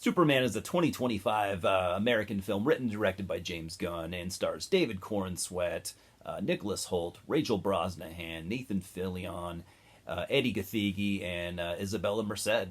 Superman is a 2025 American film written and directed by James Gunn and stars David Corenswet, Nicholas Hoult, Rachel Brosnahan, Nathan Fillion, Eddie Gathegi, and Isabela Merced.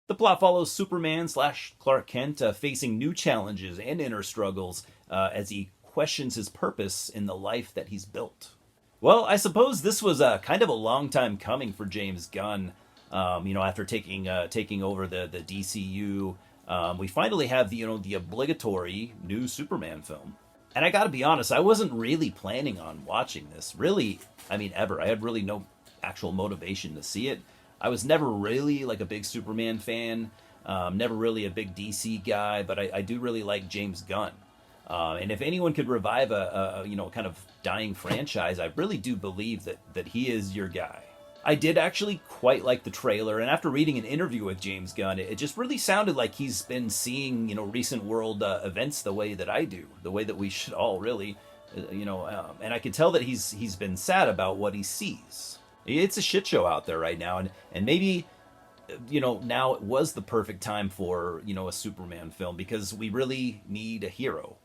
The plot follows Superman slash Clark Kent facing new challenges and inner struggles as he questions his purpose in the life that he's built. Well, I suppose this was kind of a long time coming for James Gunn. After taking over the DCU, we finally have the obligatory new Superman film. And I got to be honest, I wasn't really planning on watching this. Really, ever. I had really no actual motivation to see it. I was never really like a big Superman fan. Never really a big DC guy, but I do really like James Gunn. And if anyone could revive a kind of dying franchise, I really do believe that he is your guy. I did actually quite like the trailer, and after reading an interview with James Gunn, it just really sounded like he's been seeing recent world events the way that I do, the way that we should all really, and I could tell that he's been sad about what he sees. It's a shit show out there right now, and maybe now it was the perfect time for a Superman film because we really need a hero.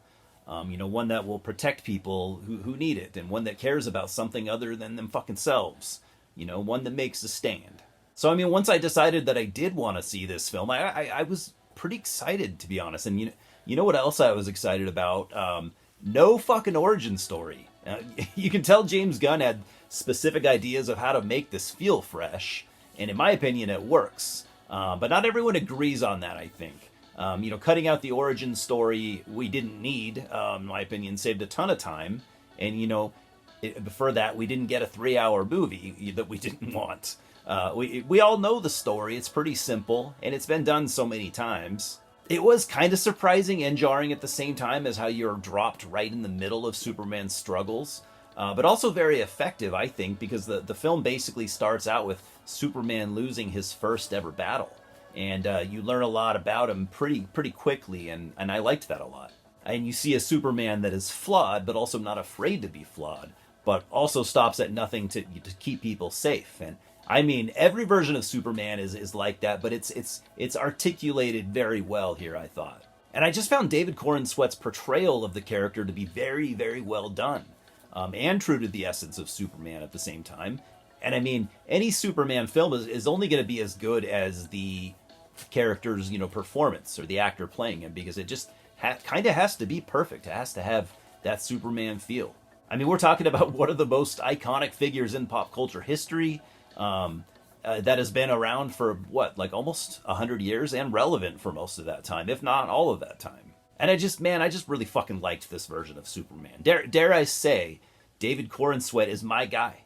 One that will protect people who need it, and one that cares about something other than them fucking selves. One that makes a stand. So, once I decided that I did want to see this film, I was pretty excited, to be honest. And you know what else I was excited about? No fucking origin story. You can tell James Gunn had specific ideas of how to make this feel fresh, and in my opinion, it works. But not everyone agrees on that, I think. Cutting out the origin story we didn't need, in my opinion, saved a ton of time. And, for that, we didn't get a 3-hour movie that we didn't want. We all know the story. It's pretty simple, and it's been done so many times. It was kind of surprising and jarring at the same time as how you're dropped right in the middle of Superman's struggles. But also very effective, I think, because the film basically starts out with Superman losing his first ever battle. And you learn a lot about him pretty quickly, and I liked that a lot. And you see a Superman that is flawed, but also not afraid to be flawed, but also stops at nothing to keep people safe. And every version of Superman is like that, but it's articulated very well here, I thought. And I just found David Corenswet's portrayal of the character to be very, very well done, and true to the essence of Superman at the same time. And any Superman film is only going to be as good as the character's, performance or the actor playing him, because it just kind of has to be perfect. It has to have that Superman feel. We're talking about one of the most iconic figures in pop culture history, that has been around for almost 100 years and relevant for most of that time, if not all of that time. And I just really fucking liked this version of Superman. Dare I say, David Corenswet is my guy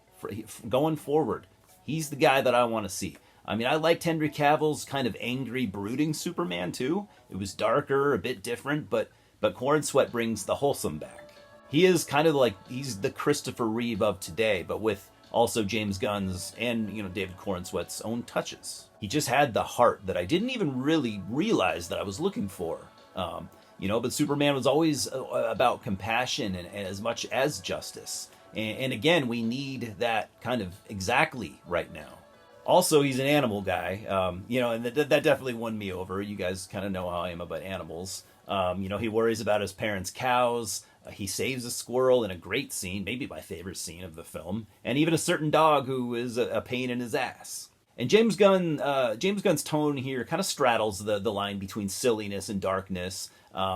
going forward. He's the guy that I want to see. I liked Henry Cavill's kind of angry, brooding Superman too. It was darker, a bit different, but Corenswet brings the wholesome back. He is kind of like, he's the Christopher Reeve of today, but with also James Gunn's and, David Corenswet's own touches. He just had the heart that I didn't even really realize that I was looking for. But Superman was always about compassion and as much as justice. And again, we need that kind of exactly right now. Also, he's an animal guy, and that definitely won me over. You guys kind of know how I am about animals. He worries about his parents' cows. He saves a squirrel in a great scene, maybe my favorite scene of the film, and even a certain dog who is a pain in his ass. And James Gunn's tone here kind of straddles the line between silliness and darkness,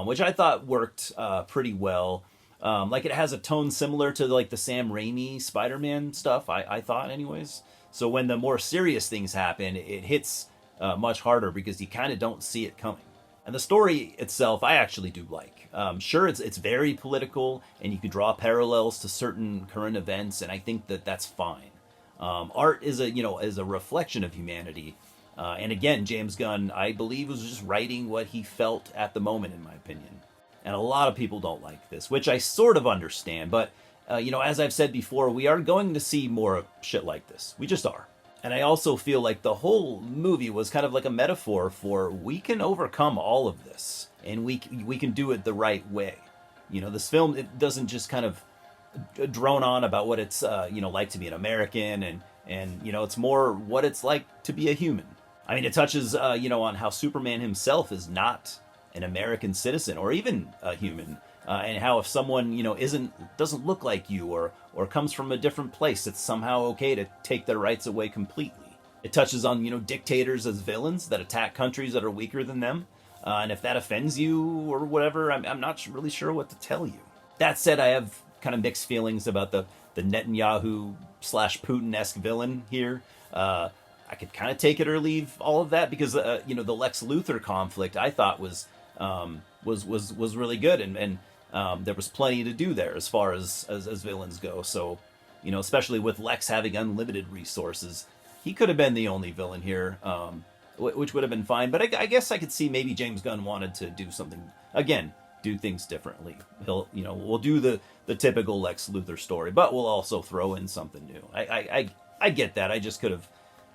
which I thought worked pretty well. It has a tone similar to the Sam Raimi Spider-Man stuff, I thought anyways. So when the more serious things happen, it hits much harder because you kind of don't see it coming. And the story itself, I actually do like. Sure, it's very political, and you could draw parallels to certain current events, and I think that's fine. Art is a reflection of humanity, and again, James Gunn, I believe, was just writing what he felt at the moment, in my opinion. And a lot of people don't like this, which I sort of understand, but as I've said before, we are going to see more shit like this. We just are. And I also feel like the whole movie was kind of like a metaphor for we can overcome all of this, and we can do it the right way. This film, it doesn't just kind of drone on about what it's like to be an American and it's more what it's like to be a human. I mean, it touches on how Superman himself is not an American citizen or even a human, and how if someone doesn't look like you or comes from a different place, it's somehow okay to take their rights away completely. It touches on dictators as villains that attack countries that are weaker than them, and if that offends you or whatever, I'm not really sure what to tell you. That said, I have kind of mixed feelings about the Netanyahu / Putin-esque villain here. I could kind of take it or leave all of that because the Lex Luthor conflict I thought was really good, and there was plenty to do there as far as villains go. So especially with Lex having unlimited resources, he could have been the only villain here, which would have been fine. But I guess I could see maybe James Gunn wanted to do something again, do things differently. We'll do the typical Lex Luthor story, but we'll also throw in something new. I get that.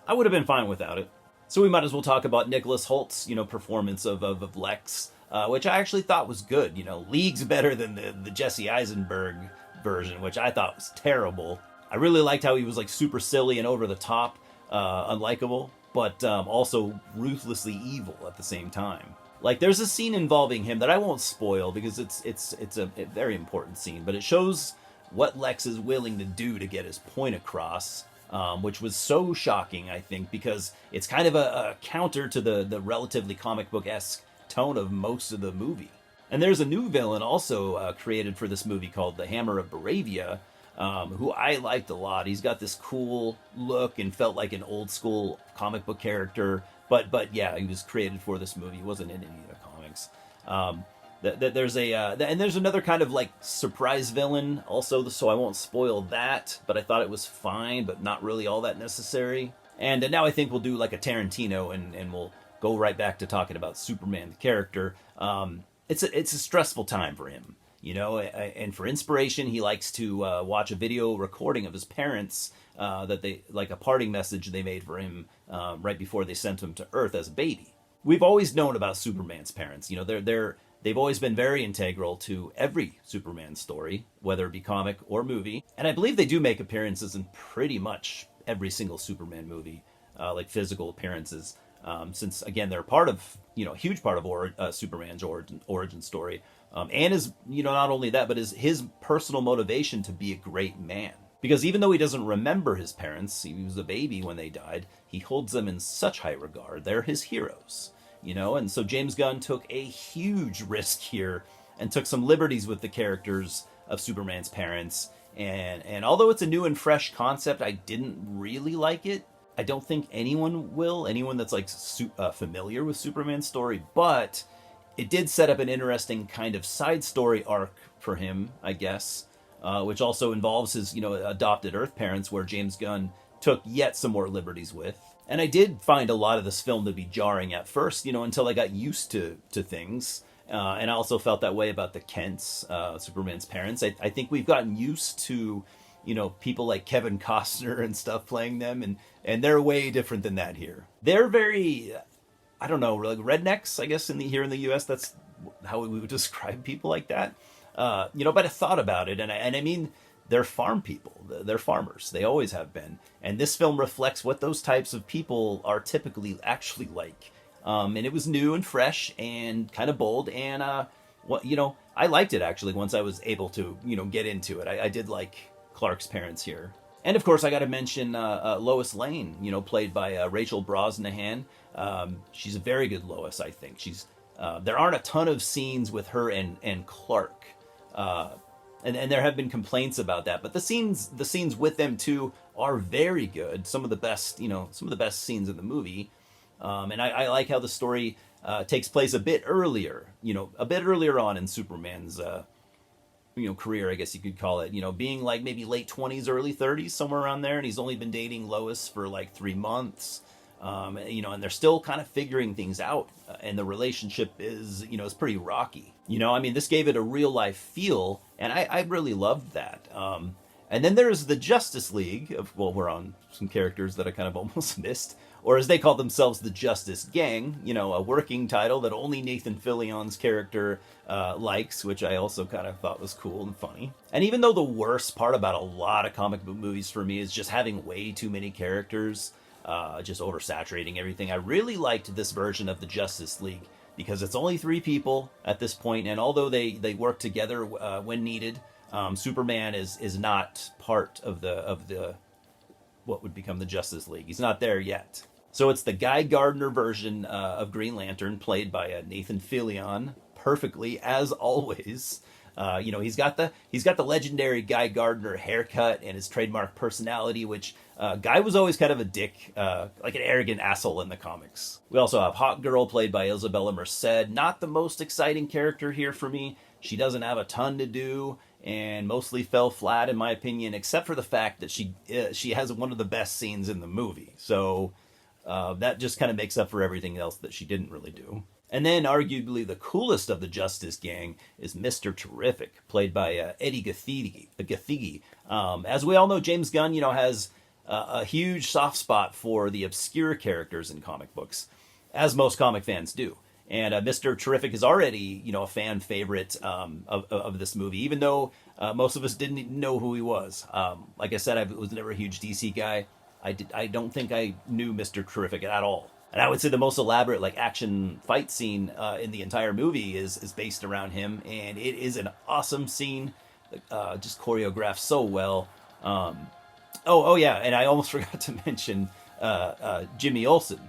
I would have been fine without it. So we might as well talk about Nicholas Hoult's, performance of Lex, which I actually thought was good. Leagues better than the Jesse Eisenberg version, which I thought was terrible. I really liked how he was like super silly and over the top, unlikable, but also ruthlessly evil at the same time. Like there's a scene involving him that I won't spoil because it's a very important scene, but it shows what Lex is willing to do to get his point across. Which was so shocking, I think, because it's kind of a counter to the relatively comic book-esque tone of most of the movie. And there's a new villain also created for this movie called the Hammer of Baravia, who I liked a lot. He's got this cool look and felt like an old-school comic book character, but yeah, he was created for this movie. He wasn't in any of the comics. There's another kind of like surprise villain also, so I won't spoil that, but I thought it was fine, but not really all that necessary. And now I think we'll do like a Tarantino and we'll go right back to talking about Superman, the character. It's a stressful time for him, and for inspiration, he likes to watch a video recording of his parents that they, like a parting message they made for him right before they sent him to Earth as a baby. We've always known about Superman's parents. They've always been very integral to every Superman story, whether it be comic or movie. And I believe they do make appearances in pretty much every single Superman movie, like physical appearances, since, again, they're a huge part of Superman's origin story. And is, not only that, but his personal motivation to be a great man. Because even though he doesn't remember his parents, he was a baby when they died, he holds them in such high regard. They're his heroes. And so James Gunn took a huge risk here and took some liberties with the characters of Superman's parents. And although it's a new and fresh concept, I didn't really like it. I don't think anyone will, anyone that's like familiar with Superman's story, but it did set up an interesting kind of side story arc for him, I guess, which also involves his, adopted Earth parents, where James Gunn took yet some more liberties with. And I did find a lot of this film to be jarring at first, until I got used to things. And I also felt that way about the Kents, Superman's parents. I think we've gotten used to, people like Kevin Costner and stuff playing them, and they're way different than that here. They're very, I don't know, like rednecks, I guess, here in the U.S. That's how we would describe people like that. But I thought about it, and I mean, they're farm people. They're farmers. They always have been. And this film reflects what those types of people are typically actually like. And it was new and fresh and kind of bold. And, I liked it, actually, once I was able to, get into it. I did like Clark's parents here. And, of course, I got to mention Lois Lane, played by Rachel Brosnahan. She's a very good Lois, I think. There aren't a ton of scenes with her and Clark. And there have been complaints about that, but the scenes with them too are very good. Some of the best scenes in the movie. And I like how the story takes place a bit earlier on in Superman's career, I guess you could call it. Being like maybe late 20s, early 30s, somewhere around there, and he's only been dating Lois for like 3 months. And they're still kind of figuring things out, and the relationship is pretty rocky. This gave it a real life feel, and I really loved that. And then there's the Justice League. Well, we're on some characters that I kind of almost missed. Or as they call themselves, the Justice Gang. You know, a working title that only Nathan Fillion's character likes, which I also kind of thought was cool and funny. And even though the worst part about a lot of comic book movies for me is just having way too many characters, just oversaturating everything, I really liked this version of the Justice League because it's only 3 people at this point, and although they work together when needed, Superman is not part of the what would become the Justice League. He's not there yet. So it's the Guy Gardner version of Green Lantern, played by Nathan Fillion, perfectly as always. You know, he's got the legendary Guy Gardner haircut and his trademark personality, which Guy was always kind of a dick, like an arrogant asshole in the comics. We also have Hawk Girl, played by Isabela Merced. Not the most exciting character here for me. She doesn't have a ton to do, and mostly fell flat in my opinion, except for the fact that she has one of the best scenes in the movie. So that just kind of makes up for everything else that she didn't really do. And then arguably the coolest of the Justice Gang is Mr. Terrific, played by Eddie Gathegi. As we all know, James Gunn, you know, has a huge soft spot for the obscure characters in comic books, as most comic fans do. And Mr. Terrific is already, you know, a fan favorite of this movie, even though most of us didn't even know who he was. Like I said, I was never a huge DC guy. I don't think I knew Mr. Terrific at all. And I would say the most elaborate like action fight scene in the entire movie is based around him, and it is an awesome scene, just choreographed so well. Oh yeah, and I almost forgot to mention Jimmy Olsen,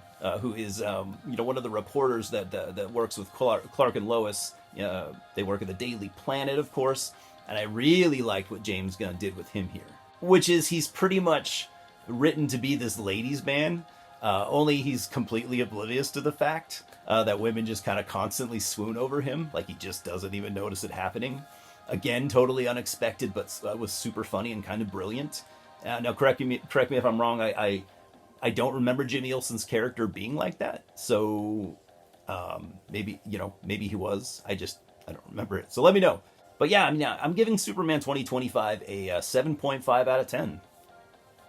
who is you know, one of the reporters that works with Clark and Lois. They work at the Daily Planet, of course, and I really liked what James Gunn did with him here, which is he's pretty much written to be this ladies' man. Only he's completely oblivious to the fact that women just kind of constantly swoon over him, like he just doesn't even notice it happening. Again, totally unexpected, but was super funny and kind of brilliant. Now, correct me if I'm wrong. I don't remember Jimmy Olsen's character being like that, so maybe he was. I don't remember it. So let me know. But yeah, I mean, I'm giving Superman 2025 a 7.5 out of 10.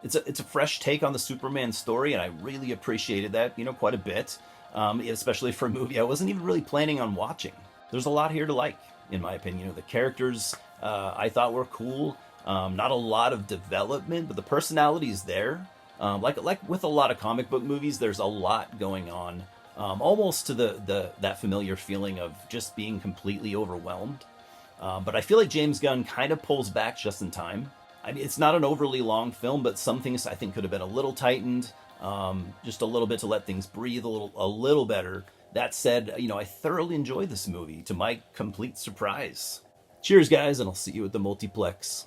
It's a fresh take on the Superman story, and I really appreciated that, you know, quite a bit, especially for a movie I wasn't even really planning on watching. There's a lot here to like, in my opinion. You know, the characters I thought were cool. Not a lot of development, but the personality is there. Like with a lot of comic book movies, there's a lot going on, almost to that familiar feeling of just being completely overwhelmed. But I feel like James Gunn kind of pulls back just in time. I mean, it's not an overly long film, but some things I think could have been a little tightened, just a little bit to let things breathe a little better. That said, you know, I thoroughly enjoyed this movie, to my complete surprise. Cheers, guys, and I'll see you at the multiplex.